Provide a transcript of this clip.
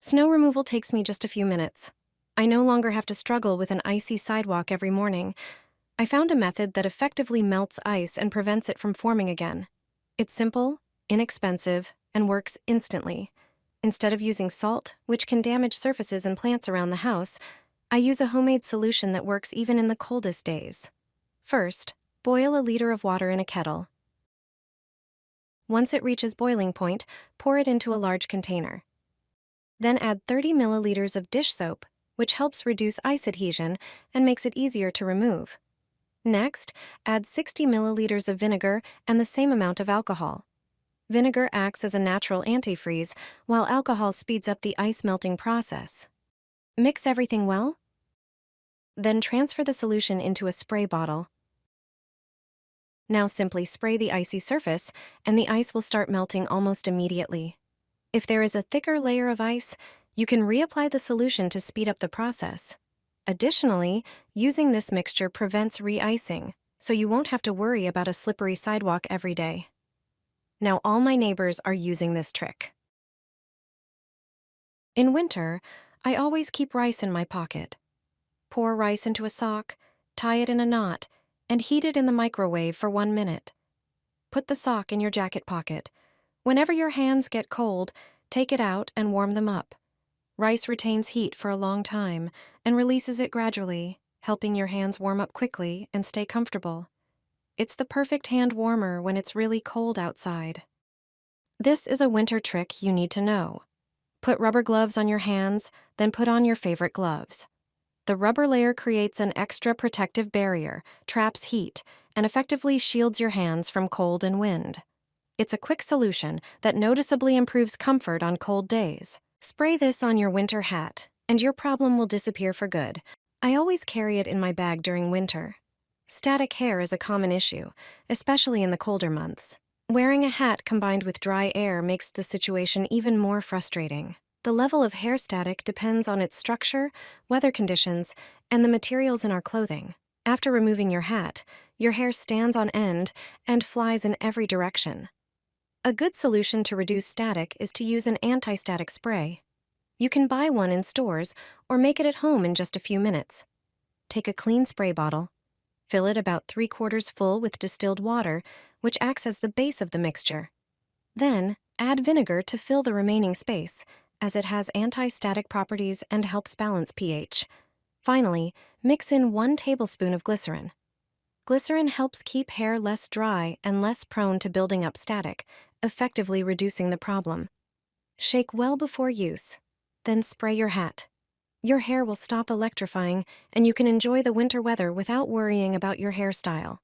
Snow removal takes me just a few minutes. I no longer have to struggle with an icy sidewalk every morning. I found a method that effectively melts ice and prevents it from forming again. It's simple, inexpensive, and works instantly. Instead of using salt, which can damage surfaces and plants around the house, I use a homemade solution that works even in the coldest days. First, boil a liter of water in a kettle. Once it reaches boiling point, pour it into a large container. Then add 30 milliliters of dish soap, which helps reduce ice adhesion and makes it easier to remove. Next, add 60 milliliters of vinegar and the same amount of alcohol. Vinegar acts as a natural antifreeze, while alcohol speeds up the ice melting process. Mix everything well. Then transfer the solution into a spray bottle. Now simply spray the icy surface, and the ice will start melting almost immediately. If there is a thicker layer of ice, you can reapply the solution to speed up the process. Additionally, using this mixture prevents re-icing, so you won't have to worry about a slippery sidewalk every day. Now all my neighbors are using this trick. In winter, I always keep rice in my pocket. Pour rice into a sock, tie it in a knot, and heat it in the microwave for 1 minute. Put the sock in your jacket pocket. Whenever your hands get cold, take it out and warm them up. Rice retains heat for a long time and releases it gradually, helping your hands warm up quickly and stay comfortable. It's the perfect hand warmer when it's really cold outside. This is a winter trick you need to know. Put rubber gloves on your hands, then put on your favorite gloves. The rubber layer creates an extra protective barrier, traps heat, and effectively shields your hands from cold and wind. It's a quick solution that noticeably improves comfort on cold days. Spray this on your winter hat, and your problem will disappear for good. I always carry it in my bag during winter. Static hair is a common issue, especially in the colder months. Wearing a hat combined with dry air makes the situation even more frustrating. The level of hair static depends on its structure, weather conditions, and the materials in our clothing. After removing your hat, your hair stands on end and flies in every direction. A good solution to reduce static is to use an anti-static spray. You can buy one in stores or make it at home in just a few minutes. Take a clean spray bottle. Fill it about 3/4 full with distilled water, which acts as the base of the mixture. Then, add vinegar to fill the remaining space, as it has anti-static properties and helps balance pH. Finally, mix in 1 tablespoon of glycerin. Glycerin helps keep hair less dry and less prone to building up static, effectively reducing the problem. Shake well before use, then spray your hat. Your hair will stop electrifying, and you can enjoy the winter weather without worrying about your hairstyle.